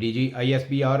DG ISPR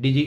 DG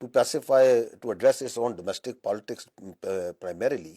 to pacify, to address its own domestic politics primarily,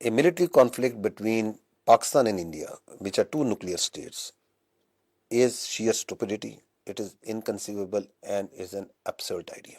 A military conflict between Pakistan and India, which are two nuclear states, is sheer stupidity. It is inconceivable and is an absurd idea.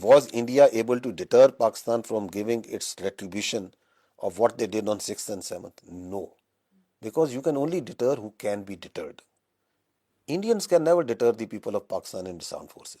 was India able to deter Pakistan from giving its retribution of what they did on 6th and 7th? No, because you can only deter who can be deterred. Indians can never deter the people of Pakistan and its armed forces.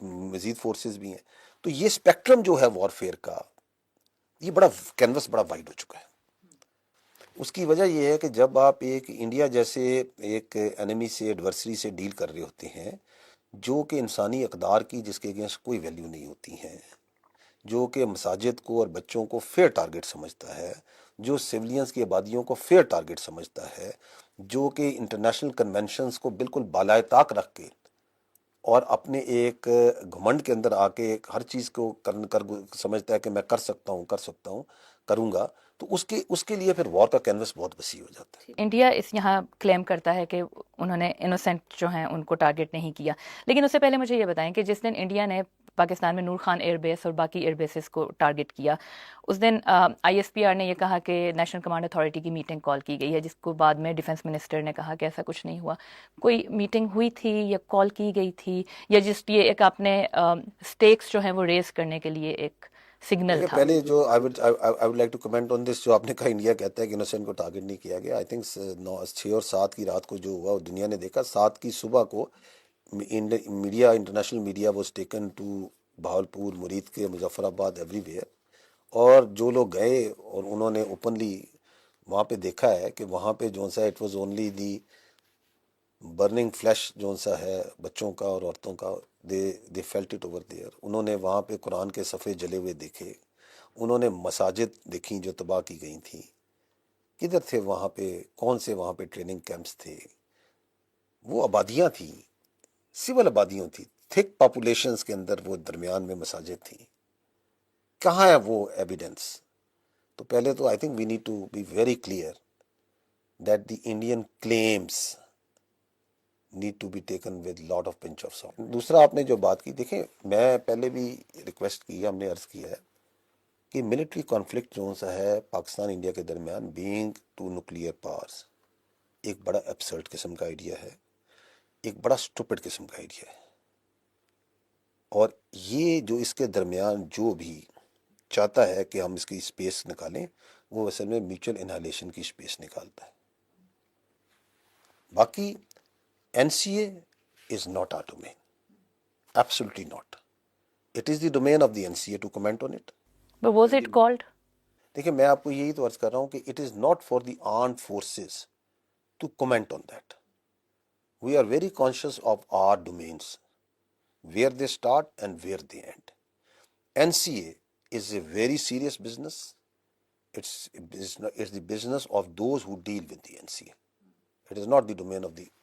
مزید forces بھی ہیں. تو یہ spectrum جو ہے warfare کا، یہ بڑا کینوس بڑا وائڈ ہو چکا ہے. اس کی وجہ یہ ہے کہ جب آپ ایک انڈیا جیسے ایک انیمی سے ایڈورسری سے ڈیل کر رہے ہوتے ہیں جو کہ انسانی اقدار کی جس کے اگینسٹ کوئی ویلیو نہیں ہوتی ہیں، جو کہ مساجد کو اور بچوں کو فیئر ٹارگٹ سمجھتا ہے، جو سیولینز کی آبادیوں کو فیئر ٹارگٹ سمجھتا ہے، جو کہ انٹرنیشنل کنونشنز کو بالکل بالائے طاق رکھ کے اور اپنے ایک گھمنڈ کے اندر آ کے ہر چیز کو کر سمجھتا ہے کہ میں کر سکتا ہوں کروں گا، تو اس کے لیے پھر وار کا کینوس بہت وسیع ہو جاتا ہے. انڈیا اس یہاں کلیم کرتا ہے کہ انہوں نے انوسینٹ جو ہیں ان کو ٹارگٹ نہیں کیا، لیکن اس سے پہلے مجھے یہ بتائیں کہ جس دن انڈیا نے پاکستان میں نور خان ایئر بیس اور باقی ایئر بیسز کو ٹارگٹ کیا، اس دن آئی ایس پی آر نے یہ کہا کہ نیشنل کمانڈ اتھارٹی کی میٹنگ کال کی گئی ہے، جس کو بعد میں ڈیفنس منسٹر نے کہا کہ ایسا کچھ نہیں ہوا. کوئی میٹنگ ہوئی تھی یا کال کی گئی تھی، یا جسٹ یہ ایک آپ نے اسٹیکس جو ہیں وہ ریز کرنے کے لیے ایک سگنل تھا؟ پہلے جو I would like to comment on this, جو آپ نے کہا انڈیا کہتا ہے کہ انوسینٹ کو ٹارگٹ نہیں کیا گیا. آئی تھنک 6 اور 7 کی رات کو جو ہوا دنیا نے دیکھا. 7 کی صبح کو media, international media was taken to Bahawalpur, Muridke, Muzaffar آباد، ایوری ویئر. اور جو لوگ گئے اور انہوں نے اوپنلی وہاں پہ دیکھا ہے کہ وہاں پہ جو سا it was only the burning flesh جو سا ہے بچوں کا اور عورتوں کا، they felt it over there. انہوں نے وہاں پہ قرآن کے صفحے جلے ہوئے دیکھے، انہوں نے مساجد دیکھیں جو تباہ کی گئی تھیں. کدھر تھے وہاں پہ؟ کون سے وہاں پہ ٹریننگ کیمپس تھے؟ وہ آبادیاں تھیں، سول آبادیاں تھیں، تھک پاپولیشنز کے اندر وہ درمیان میں مساجد تھیں. کہاں ہے وہ ایویڈنس؟ تو پہلے تو I think we need to be very clear that the Indian claims need to be taken with lot of pinch of salt. دوسرا آپ نے جو بات کی، دیکھیں میں پہلے بھی ریکویسٹ کی، ہم نے عرض کیا ہے کہ ملٹری کانفلکٹ جو سا ہے پاکستان انڈیا کے درمیان، بینگ ٹو نیوکلیئر پاورز، ایک بڑا ایبسرڈ قسم کا آئیڈیا ہے، ایک بڑا اسٹوپڈ قسم کا آئیڈیا ہے. اور یہ جو اس کے درمیان جو بھی چاہتا ہے کہ ہم اس کی اسپیس نکالیں، وہ اصل میں میوچل انہالیشن کی اسپیس نکالتا ہے. باقی NCA is not our domain. Absolutely not. It is the domain of the NCA to comment on it. But was it called? دیکھیں میں آپ کو یہی تو عرض کر رہا ہوں کہ it is not for the armed forces to comment on that. We are very conscious of our domains, where they start and where they end. NCA is a very serious business. It's the business of those who deal with the NCA. It is not the domain of the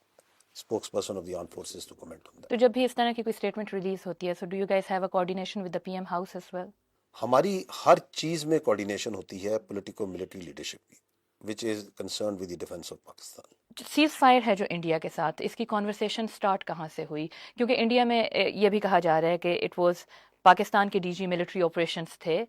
spokesperson of the armed forces to comment on that. تو جب بھی اس طرح کی کوئی statement release ہوتی ہے، so do you guys have a coordination with the PM house as well? ہماری ہر چیز میں کوارڈینیشن ہوتی ہے پولیٹیکو ملٹری لیڈرشپ کی، which is concerned with the defense of Pakistan. Cease fire ہے جو انڈیا کے ساتھ، اس کی کانورسیشن سٹارٹ کہاں سے ہوئی؟ کیونکہ انڈیا میں یہ بھی کہا جا رہا ہے کہ اٹ واز پاکستان کے DG ملٹری آپریشنس تھے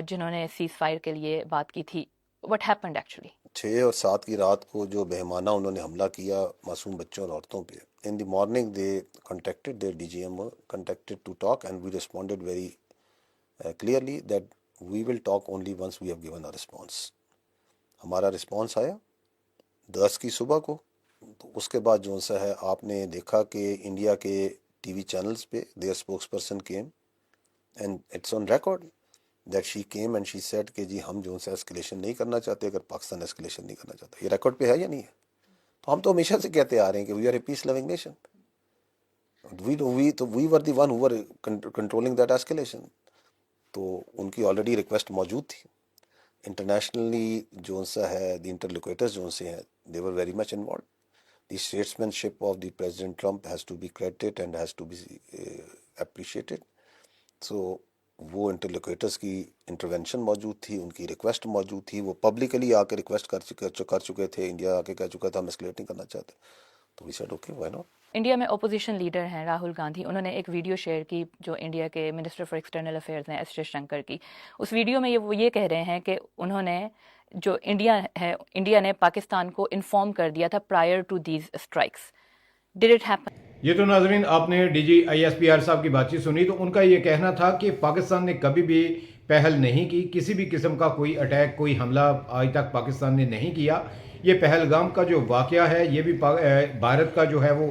جنہوں نے سیز فائر کے لیے بات کی تھی. What happened actually? 6 اور 7 کی رات کو جو بہیمانہ انہوں نے حملہ کیا معصوم بچوں اور عورتوں پہ، in the morning they contacted their DGMO, contacted to talk, and we responded very clearly that we will talk only once we have given a response. ہمارا رسپانس آیا 10 کی صبح کو. تو اس کے بعد جو سا ہے آپ نے دیکھا کہ انڈیا کے ٹی وی چینلز پہ their spokesperson came and it's on record that she came and she said کہ جی ہم جو سے اسکلیشن نہیں کرنا چاہتے اگر پاکستان اسکلیشن نہیں کرنا چاہتا. یہ ریکارڈ پہ ہے یا نہیں ہے؟ تو ہم تو ہمیشہ سے کہتے آ رہے ہیں کہ we are a peace loving nation. We were the one who were controlling that escalation. تو ان کی آلریڈی ریکویسٹ موجود تھی. انٹرنیشنلی جو سا ہے دی انٹرلوکیٹرز جو سے ہیں they were very much involved. The statesmanship of the President Trump has to be credited and has to be appreciated. So وہ انٹرلوکیٹرز کی انٹروینشن موجود تھی، ان کی ریکویسٹ موجود تھی. وہ پبلکلی آ کے ریکویسٹ کر چکے تھے، انڈیا آ کے کہہ چکا تھا ہم اسکلیٹ نہیں کرنا چاہتے. تو we said okay why not. India میں اپوزیشن لیڈر ہیں راہل گاندھی، انہوں نے ایک ویڈیو شیئر کی جو انڈیا کے منسٹر فار ایکسٹرنل افیئرز ہیں ایس جے شنکر کی. اس ویڈیو میں وہ یہ کہہ رہے ہیں کہ انہوں نے جو انڈیا نے پاکستان کو انفارم کر دیا تھا prior to these strikes. Did it happen? یہ تو ناظرین آپ نے DG ISPR صاحب کی بات چیت سنی. تو ان کا یہ کہنا تھا کہ پاکستان نے کبھی بھی پہل نہیں کی، کسی بھی قسم کا کوئی اٹیک، کوئی حملہ آج تک پاکستان نے نہیں کیا. یہ پہلگام کا جو واقعہ ہے یہ بھی بھارت کا جو ہے وہ